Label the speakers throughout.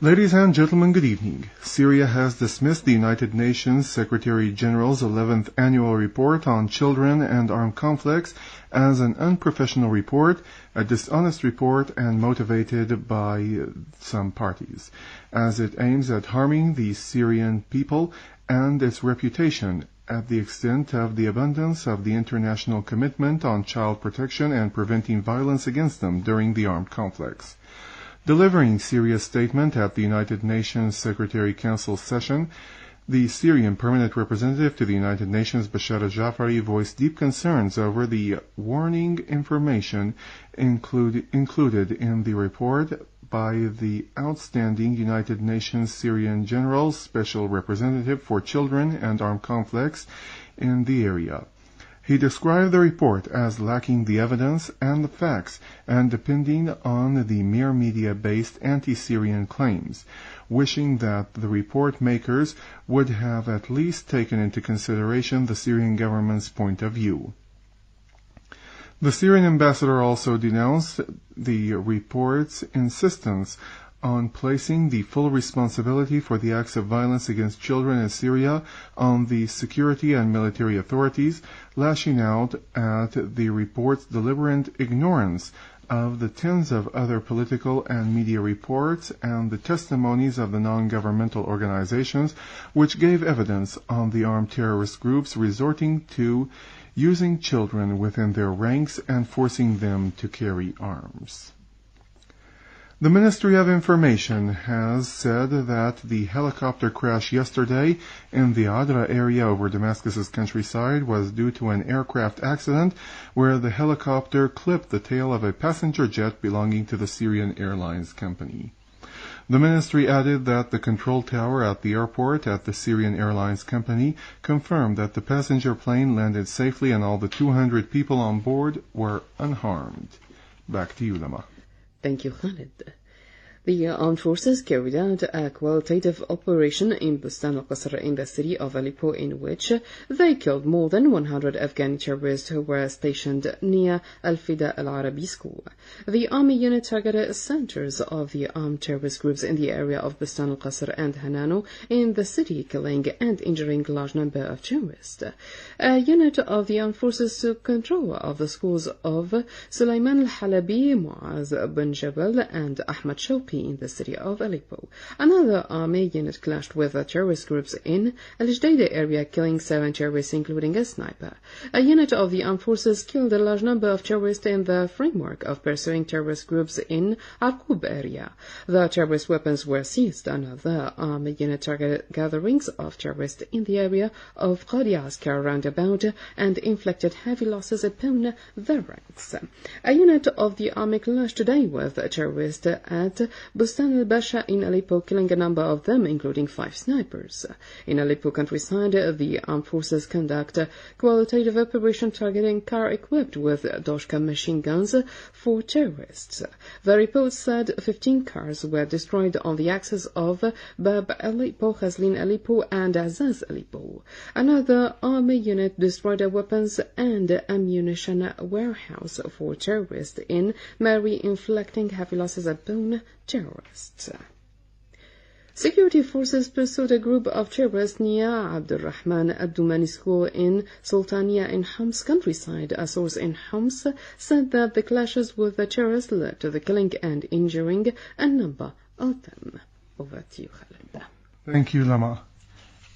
Speaker 1: Ladies and gentlemen, good evening. Syria has dismissed the United Nations Secretary-General's 11th annual report on children and armed conflicts as an unprofessional report, a dishonest report, and motivated by some parties, as it aims at harming the Syrian people and its reputation at the extent of the abundance of the international commitment on child protection and preventing violence against them during the armed conflicts. Delivering Syria's statement at the United Nations Secretary Council session, the Syrian permanent representative to the United Nations, Bashar al-Jafari, voiced deep concerns over the warning information included in the report by the outstanding United Nations Syrian General Special Representative for Children and Armed Conflicts in the area. He described the report as lacking the evidence and the facts and depending on the mere media-based anti-Syrian claims, wishing that the report makers would have at least taken into consideration the Syrian government's point of view. The Syrian ambassador also denounced the report's insistence on placing the full responsibility for the acts of violence against children in Syria on the security and military authorities, lashing out at the report's deliberate ignorance of the tens of other political and media reports and the testimonies of the non-governmental organizations which gave evidence on the armed terrorist groups resorting to using children within their ranks and forcing them to carry arms. The Ministry of Information has said that the helicopter crash yesterday in the Adra area over Damascus's countryside was due to an aircraft accident where the helicopter clipped the tail of a passenger jet belonging to the Syrian Airlines company. The ministry added that the control tower at the airport at the Syrian Airlines company confirmed that the passenger plane landed safely and all the 200 people on board were unharmed. Back to you, Lama.
Speaker 2: Thank you, Khalid. The armed forces carried out a qualitative operation in Bustan al-Qasr in the city of Aleppo in which they killed more than 100 Afghan terrorists who were stationed near Al-Fida al-Arabi school. The army unit targeted centers of the armed terrorist groups in the area of Bustan al-Qasr and Hanano in the city, killing and injuring a large number of terrorists. A unit of the armed forces took control of the schools of Sulaiman al-Halabi, Muaz bin Jabal and Ahmad Shawqi in the city of Aleppo. Another army unit clashed with the terrorist groups in Al-Jdeida area, killing 7 terrorists, including a sniper. A unit of the armed forces killed a large number of terrorists in the framework of pursuing terrorist groups in Arqub area. The terrorist weapons were seized. Another army unit targeted gatherings of terrorists in the area of Qadi Askar roundabout and inflicted heavy losses upon their ranks. A unit of the army clashed today with terrorists at Bustan al-Basha in Aleppo, killing a number of them, including 5 snipers. In Aleppo countryside, the armed forces conduct a qualitative operation targeting car equipped with Doshka machine guns for terrorists. The report said 15 cars were destroyed on the axis of Bab Aleppo, Khazlin Aleppo, and Azaz Aleppo. Another army unit destroyed a weapons and ammunition warehouse for terrorists in Mari, inflicting heavy losses upon terrorists. Security forces pursued a group of terrorists near Abdurrahman ad-Dumani school in Sultania in Homs countryside. A source in Homs said that the clashes with the terrorists led to the killing and injuring a number of them. Over to you, Khalid.
Speaker 1: Thank you, Lama.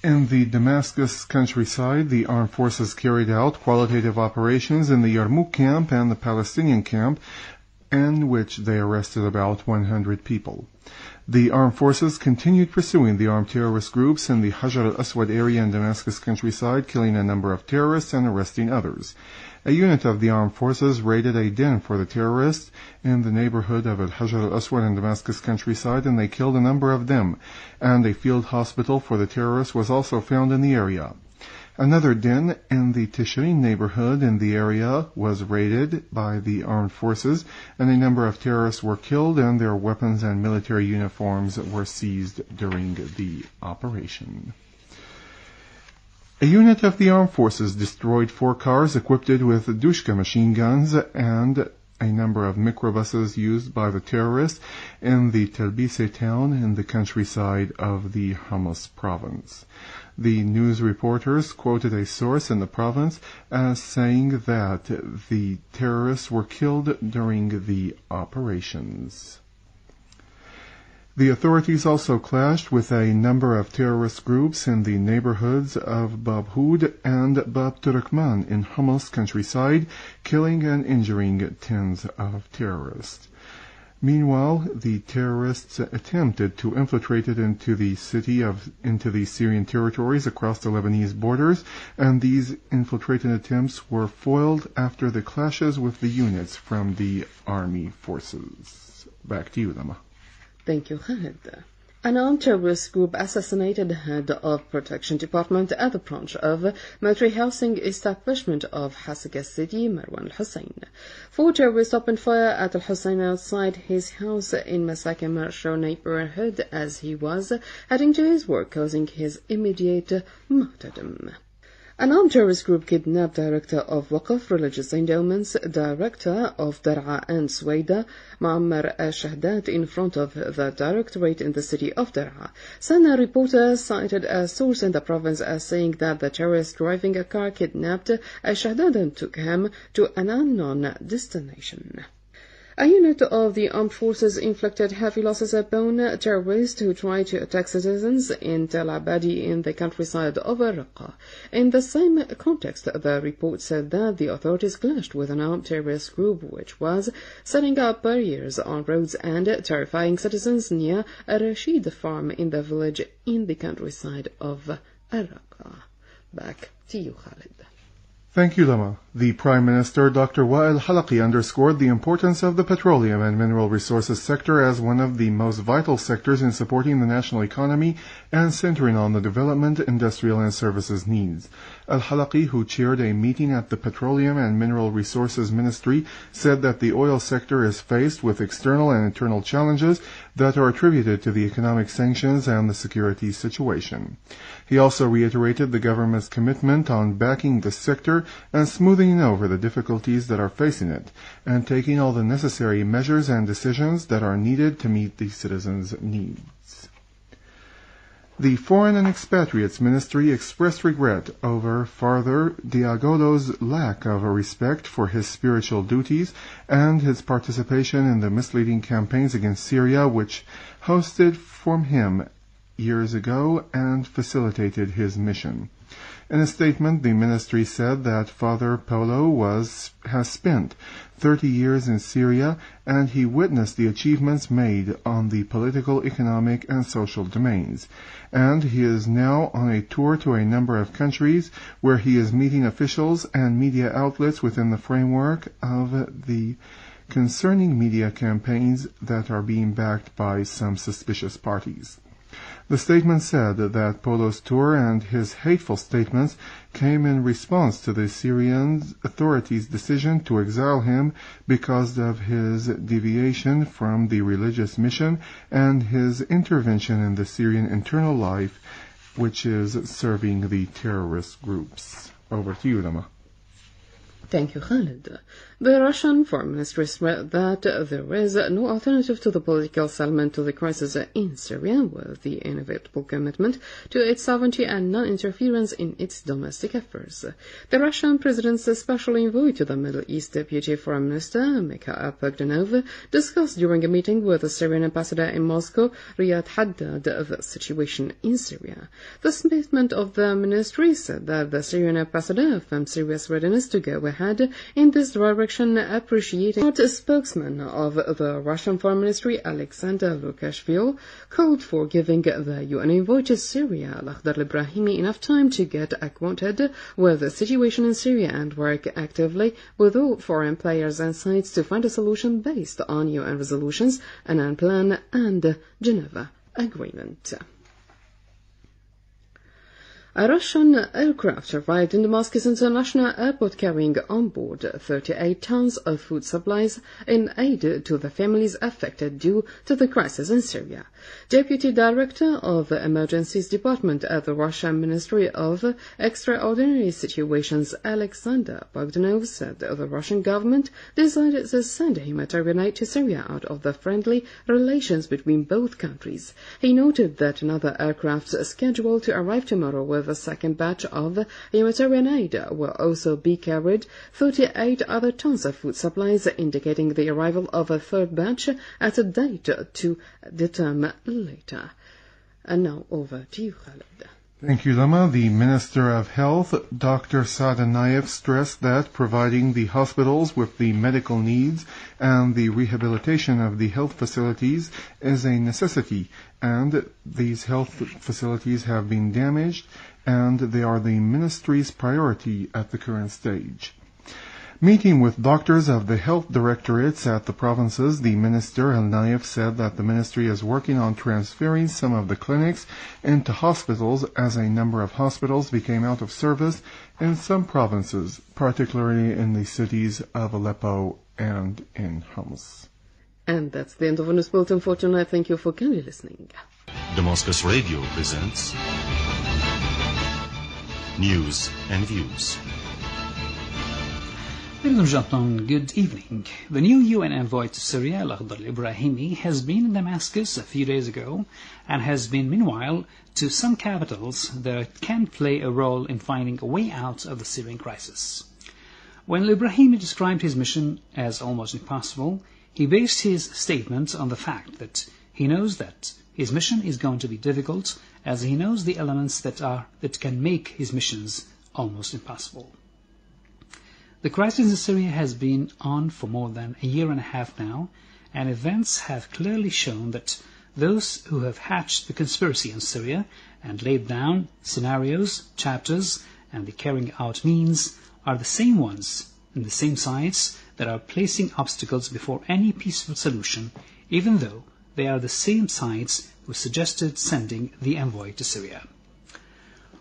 Speaker 1: In the Damascus countryside, the armed forces carried out qualitative operations in the Yarmouk camp and the Palestinian camp, in which they arrested about 100 people. The armed forces continued pursuing the armed terrorist groups in the Hajar al-Aswad area in Damascus countryside, killing a number of terrorists and arresting others. A unit of the armed forces raided a den for the terrorists in the neighborhood of Al-Hajar al-Aswad in Damascus countryside, and they killed a number of them, and a field hospital for the terrorists was also found in the area. Another den in the Tishrin neighborhood in the area was raided by the armed forces, and a number of terrorists were killed and their weapons and military uniforms were seized during the operation. A unit of the armed forces destroyed 4 cars equipped with Dushka machine guns and a number of microbuses used by the terrorists in the Telbise town in the countryside of the Homs province. The news reporters quoted a source in the province as saying that the terrorists were killed during the operations. The authorities also clashed with a number of terrorist groups in the neighborhoods of Bab Houd and Bab Turkman in Homs countryside, killing and injuring tens of terrorists. Meanwhile, the terrorists attempted to infiltrate into the Syrian territories across the Lebanese borders, and these infiltrating attempts were foiled after the clashes with the units from the army forces. Back to you, Lama.
Speaker 2: Thank you, Khaled. An armed terrorist group assassinated the head of Protection Department at the branch of military housing establishment of Hasaka City, Marwan al-Hussein. 4 terrorists opened fire at al-Hussein outside his house in Masaka Marsho neighborhood as he was heading to his work, causing his immediate martyrdom. An armed terrorist group kidnapped Director of Waqf Religious Endowments, Director of Dar'a and Suwaida, Muammar al-Shahdat, in front of the Directorate in the city of Dar'a. Sana reporter cited a source in the province as saying that the terrorists driving a car kidnapped al-Shahdat and took him to an unknown destination. A unit of the armed forces inflicted heavy losses upon terrorists who tried to attack citizens in Tel Abadi in the countryside of Raqqa. In the same context, the report said that the authorities clashed with an armed terrorist group which was setting up barriers on roads and terrifying citizens near a Rashid farm in the village in the countryside of Raqqa. Back to you, Khalid.
Speaker 1: Thank you, Lama. The Prime Minister, Dr. Wael Halaqi, underscored the importance of the petroleum and mineral resources sector as one of the most vital sectors in supporting the national economy and centering on the development, industrial and services needs. Al-Halaqi, who chaired a meeting at the Petroleum and Mineral Resources Ministry, said that the oil sector is faced with external and internal challenges that are attributed to the economic sanctions and the security situation. He also reiterated the government's commitment on backing the sector and smoothing over the difficulties that are facing it, and taking all the necessary measures and decisions that are needed to meet the citizens' needs. The Foreign and Expatriates Ministry expressed regret over Father Diagolo's lack of respect for his spiritual duties and his participation in the misleading campaigns against Syria which hosted from him years ago and facilitated his mission. In a statement, the ministry said that Father Paulo has spent 30 years in Syria and he witnessed the achievements made on the political, economic and social domains. And he is now on a tour to a number of countries where he is meeting officials and media outlets within the framework of the concerning media campaigns that are being backed by some suspicious parties. The statement said that Paulo's tour and his hateful statements came in response to the Syrian authorities' decision to exile him because of his deviation from the religious mission and his intervention in the Syrian internal life, which is serving the terrorist groups. Over to you, Lama.
Speaker 2: Thank you, Khalid. The Russian Foreign Ministry said that there is no alternative to the political settlement to the crisis in Syria, with the inevitable commitment to its sovereignty and non-interference in its domestic affairs. The Russian president's special envoy to the Middle East, Deputy Foreign Minister Mikhail Bogdanov, discussed during a meeting with the Syrian ambassador in Moscow, Riyad Haddad, the situation in Syria. The statement of the ministry said that the Syrian ambassador affirmed Syria's readiness to go ahead in this direction, appreciating what a spokesman of the Russian Foreign Ministry, Alexander Lukashvili, called for giving the UN envoy to Syria, Lakhdar Ibrahimi, enough time to get acquainted with the situation in Syria and work actively with all foreign players and sides to find a solution based on UN resolutions, Annan Plan and Geneva Agreement. A Russian aircraft arrived in Damascus International Airport carrying on board 38 tons of food supplies in aid to the families affected due to the crisis in Syria. Deputy Director of the Emergencies Department at the Russian Ministry of Extraordinary Situations, Alexander Bogdanov, said the Russian government decided to send humanitarian aid to Syria out of the friendly relations between both countries. He noted that another aircraft scheduled to arrive tomorrow with a second batch of humanitarian aid will also be carried 38 other tons of food supplies, indicating the arrival of a third batch at a date to determine later. And now over to you, Khaled.
Speaker 1: Thank you, Lama. The Minister of Health, Dr. Sadanayev, stressed that providing the hospitals with the medical needs and the rehabilitation of the health facilities is a necessity, and these health facilities have been damaged, and they are the Ministry's priority at the current stage. Meeting with doctors of the health directorates at the provinces, the Minister Elnayev said that the Ministry is working on transferring some of the clinics into hospitals as a number of hospitals became out of service in some provinces, particularly in the cities of Aleppo and in Homs.
Speaker 2: And that's the end of the news bulletin for tonight. Thank you for kindly listening.
Speaker 3: Damascus Radio presents News and Views.
Speaker 4: Ladies and gentlemen, good evening. The new UN envoy to Syria, Lakhdar Ibrahimi, has been in Damascus a few days ago and has been, meanwhile, to some capitals that can play a role in finding a way out of the Syrian crisis. When Ibrahimi described his mission as almost impossible, he based his statement on the fact that he knows that his mission is going to be difficult, as he knows the elements that can make his missions almost impossible. The crisis in Syria has been on for more than a year and a half now, and events have clearly shown that those who have hatched the conspiracy in Syria and laid down scenarios, chapters, and the carrying out means are the same ones and the same sides that are placing obstacles before any peaceful solution, even though they are the same sides who suggested sending the envoy to Syria.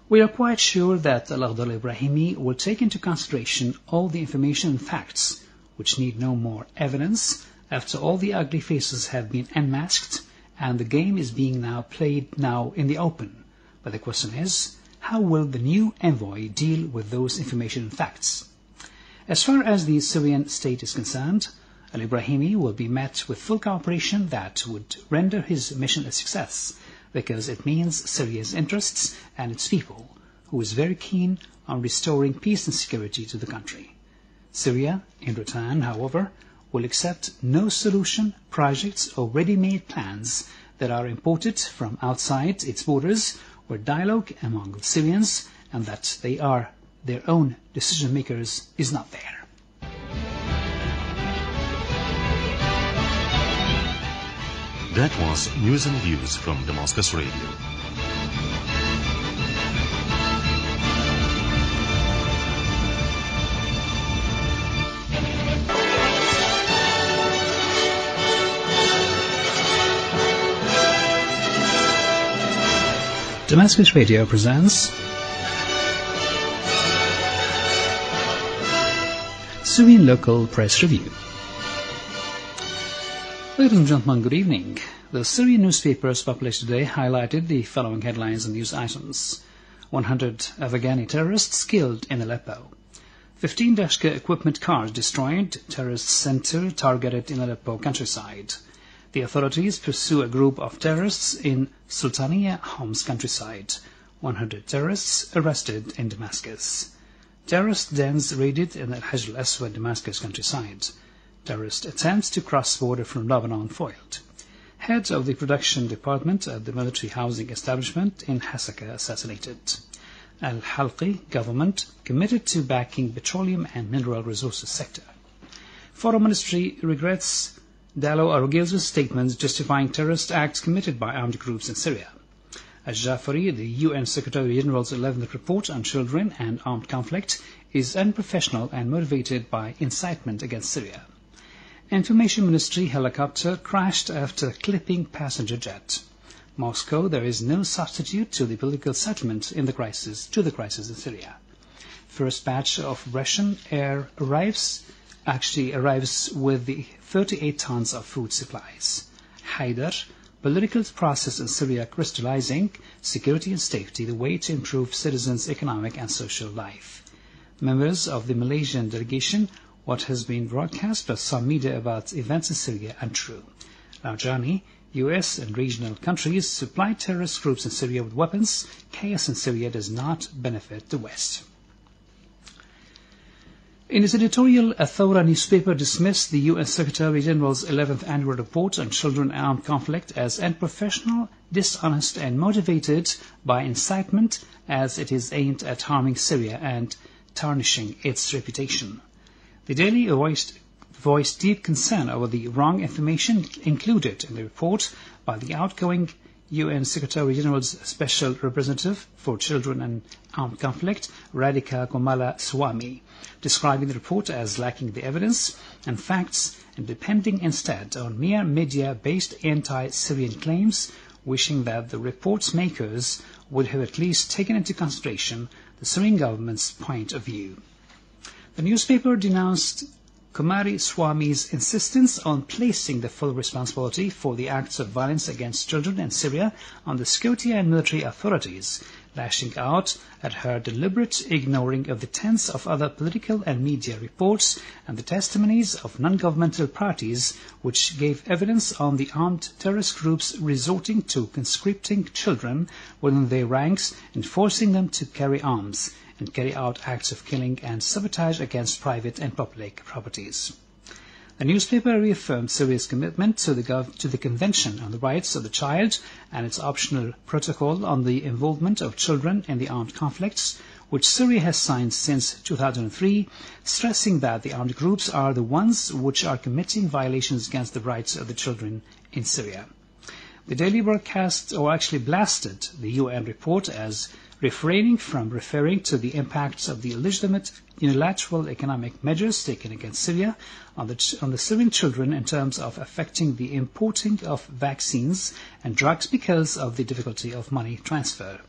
Speaker 4: We are quite sure that Lakhdar Ibrahimi will take into consideration all the information and facts which need no more evidence after all the ugly faces have been unmasked and the game is being played now in the open. But the question is, how will the new envoy deal with those information and facts? As far as the Syrian state is concerned, Al-Ibrahimi will be met with full cooperation that would render his mission a success, because it means Syria's interests and its people, who is very keen on restoring peace and security to the country. Syria, in return, however, will accept no solution, projects or ready-made plans that are imported from outside its borders or dialogue among the Syrians and that they are their own decision makers is not there.
Speaker 3: That was News and Views from Damascus Radio.
Speaker 4: Damascus Radio presents Syrian Local Press Review. Ladies and gentlemen, good evening. The Syrian newspapers published today highlighted the following headlines and news items. 100 Afghani terrorists killed in Aleppo. 15 Dashka equipment cars destroyed. Terrorist center targeted in Aleppo countryside. The authorities pursue a group of terrorists in Sultaniya Homs countryside. 100 terrorists arrested in Damascus. Terrorist dens raided in Al-Hajj al-Aswad, Damascus countryside. Terrorist attempts to cross border from Lebanon foiled. Head of the production department at the military housing establishment in Hasaka assassinated. Al-Halqi government committed to backing petroleum and mineral resources sector. Foreign Ministry regrets Dallo Arogil's statements justifying terrorist acts committed by armed groups in Syria. Al-Jafari, the UN Secretary General's 11th report on children and armed conflict, is unprofessional and motivated by incitement against Syria. Information Ministry helicopter crashed after clipping passenger jet. Moscow, there is no substitute to the political settlement in the crisis in Syria. First batch of Russian air arrives with the 38 tons of food supplies. Haidar, political process in Syria crystallizing, security and safety, the way to improve citizens' economic and social life. Members of the Malaysian delegation, what has been broadcast by some media about events in Syria untrue. Rajani, US and regional countries supply terrorist groups in Syria with weapons. Chaos in Syria does not benefit the West. In its editorial, a Thawra newspaper dismissed the UN Secretary General's 11th annual report on children and armed conflict as unprofessional, dishonest and motivated by incitement, as it is aimed at harming Syria and tarnishing its reputation. The Daily voiced deep concern over the wrong information included in the report by the outgoing UN Secretary General's Special Representative for Children and Armed Conflict, Radhika Kumaraswamy, describing the report as lacking the evidence and facts and depending instead on mere media-based anti-Syrian claims, wishing that the report's makers would have at least taken into consideration the Syrian government's point of view. The newspaper denounced Kumaraswamy's insistence on placing the full responsibility for the acts of violence against children in Syria on the security and military authorities, lashing out at her deliberate ignoring of the tens of other political and media reports and the testimonies of non-governmental parties which gave evidence on the armed terrorist groups resorting to conscripting children within their ranks and forcing them to carry arms and carry out acts of killing and sabotage against private and public properties. The newspaper reaffirmed Syria's commitment to the Convention on the Rights of the Child and its optional protocol on the involvement of children in the armed conflicts, which Syria has signed since 2003, stressing that the armed groups are the ones which are committing violations against the rights of the children in Syria. The Daily blasted the UN report as refraining from referring to the impacts of the illegitimate unilateral economic measures taken against Syria on the Syrian children in terms of affecting the importing of vaccines and drugs because of the difficulty of money transfer.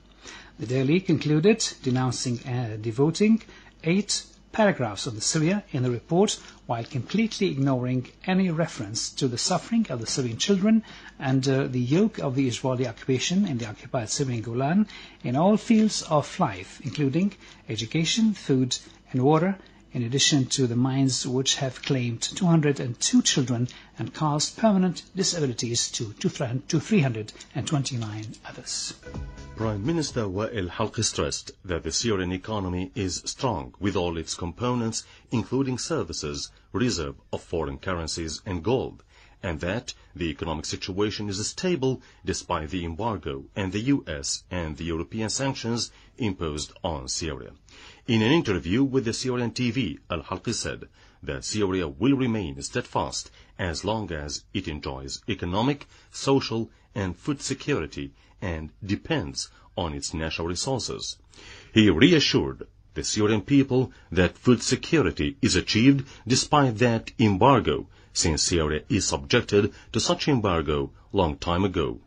Speaker 4: The Daily concluded denouncing and devoting 8 paragraphs on Syria in the report while completely ignoring any reference to the suffering of the Syrian children under the yoke of the Israeli occupation in the occupied Syrian Golan in all fields of life, including education, food and water, in addition to the mines which have claimed 202 children and caused permanent disabilities to 329 others.
Speaker 3: Prime Minister Wael Halqi stressed that the Syrian economy is strong with all its components, including services, reserve of foreign currencies and gold, and that the economic situation is stable despite the embargo and the US and the European sanctions imposed on Syria. In an interview with the Syrian TV, Al-Halqi said that Syria will remain steadfast as long as it enjoys economic, social and food security and depends on its natural resources. He reassured the Syrian people that food security is achieved despite that embargo, since Syria is subjected to such embargo long time ago.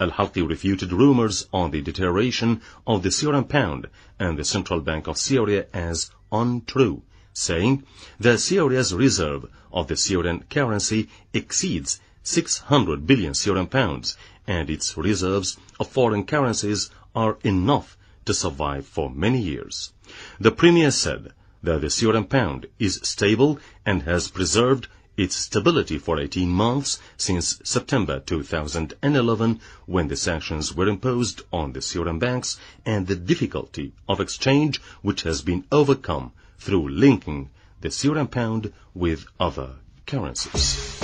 Speaker 3: Al-Halqi refuted rumors on the deterioration of the Syrian pound and the Central Bank of Syria as untrue, saying that Syria's reserve of the Syrian currency exceeds 600 billion Syrian pounds, and its reserves of foreign currencies are enough to survive for many years. The Premier said that the Syrian pound is stable and has preserved its stability for 18 months since September 2011, when the sanctions were imposed on the Syrian banks and the difficulty of exchange which has been overcome through linking the Syrian pound with other currencies.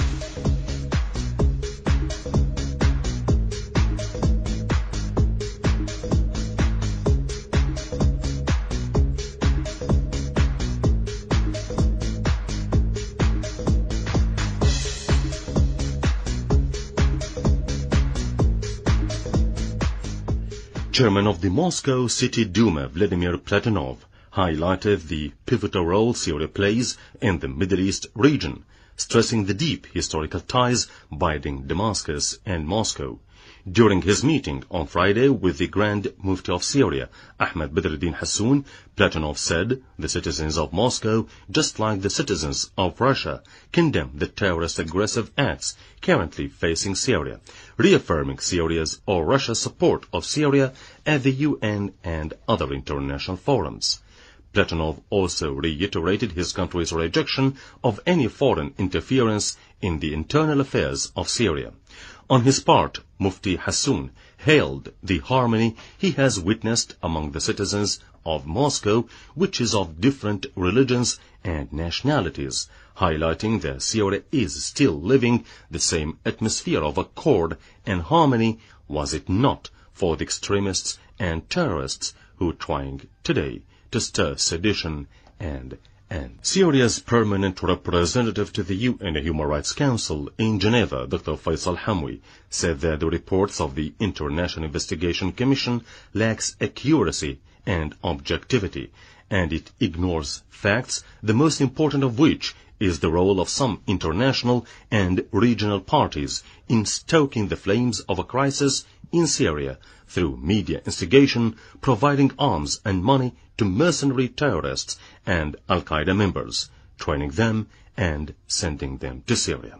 Speaker 3: Chairman of the Moscow City Duma, Vladimir Platonov, highlighted the pivotal role Syria plays in the Middle East region, stressing the deep historical ties binding Damascus and Moscow. During his meeting on Friday with the Grand Mufti of Syria, Ahmed Badruddin Hassoun, Platonov said the citizens of Moscow, just like the citizens of Russia, condemn the terrorist aggressive acts currently facing Syria, reaffirming Syria's or Russia's support of Syria at the UN and other international forums. Platonov also reiterated his country's rejection of any foreign interference in the internal affairs of Syria. On his part, Mufti Hassoun hailed the harmony he has witnessed among the citizens of Moscow, which is of different religions and nationalities, highlighting that Syria is still living the same atmosphere of accord and harmony was it not for the extremists and terrorists who are trying today to stir sedition and Syria's permanent representative to the UN Human Rights Council in Geneva, Dr. Faisal Hamwi, said that the reports of the International Investigation Commission lacks accuracy and objectivity, and it ignores facts, the most important of which is the role of some international and regional parties in stoking the flames of a crisis in Syria through media instigation, providing arms and money to mercenary terrorists and Al-Qaeda members, training them and sending them to Syria.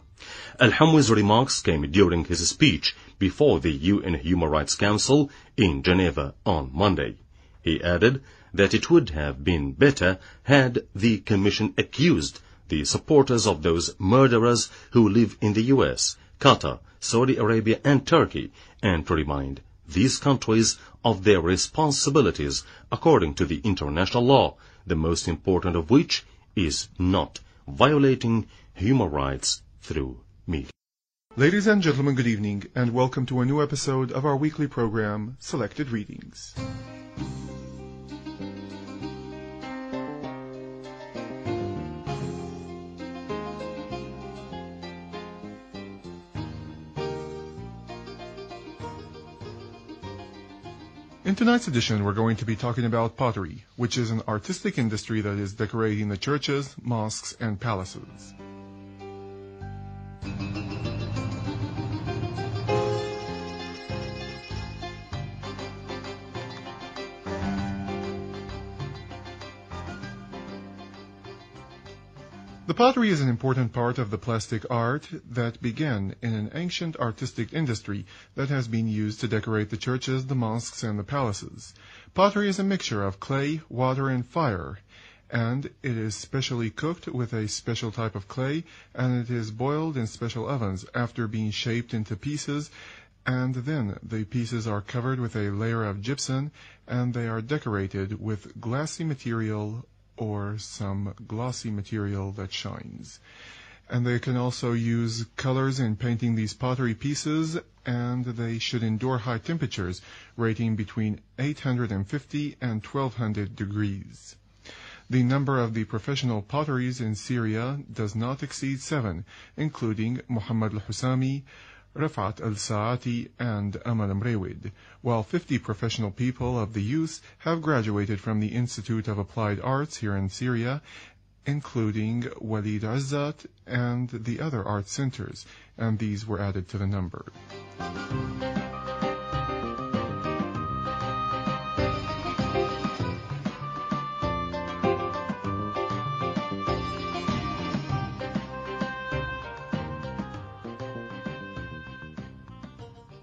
Speaker 3: Al-Hamwi's remarks came during his speech before the UN Human Rights Council in Geneva on Monday. He added that it would have been better had the Commission accused the supporters of those murderers who live in the US, Qatar, Saudi Arabia and Turkey, and to remind these countries of their responsibilities according to the international law, the most important of which is not violating human rights through media.
Speaker 1: Ladies and gentlemen, good evening, and welcome to a new episode of our weekly program, Selected Readings. In tonight's edition, we're going to be talking about pottery, which is an artistic industry that is decorating the churches, mosques, and palaces. The pottery is an important part of the plastic art that began in an ancient artistic industry that has been used to decorate the churches, the mosques, and the palaces. Pottery is a mixture of clay, water, and fire, and it is specially cooked with a special type of clay, and it is boiled in special ovens after being shaped into pieces, and then the pieces are covered with a layer of gypsum, and they are decorated with glassy material or some glossy material that shines. And they can also use colors in painting these pottery pieces, and they should endure high temperatures, rating between 850 and 1200 degrees. The number of the professional potteries in Syria does not exceed 7, including Muhammad al-Husami, Rafat al-Saati, and Amal Mrewid, while 50 professional people of the youth have graduated from the Institute of Applied Arts here in Syria, including Walid Azzat and the other art centers, and these were added to the number.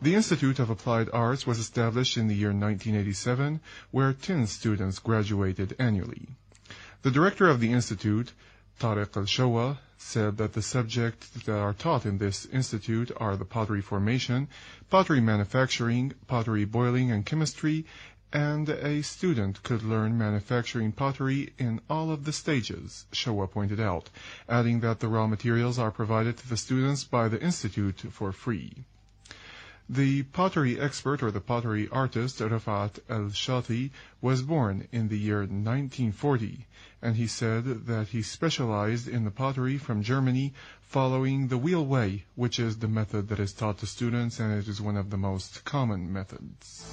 Speaker 1: The Institute of Applied Arts was established in the year 1987, where 10 students graduated annually. The director of the institute, Tariq al-Shawa, said that the subjects that are taught in this institute are the pottery formation, pottery manufacturing, pottery boiling, and chemistry, and a student could learn manufacturing pottery in all of the stages, Shawa pointed out, adding that the raw materials are provided to the students by the institute for free. The pottery expert, or the pottery artist, Rafat al-Shati, was born in the year 1940, and he said that he specialized in the pottery from Germany following the wheel way, which is the method that is taught to students, and it is one of the most common methods.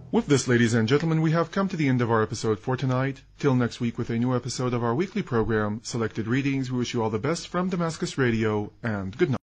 Speaker 1: With this, ladies and gentlemen, we have come to the end of our episode for tonight. Till next week with a new episode of our weekly program, Selected Readings, we wish you all the best from Damascus Radio, and good night.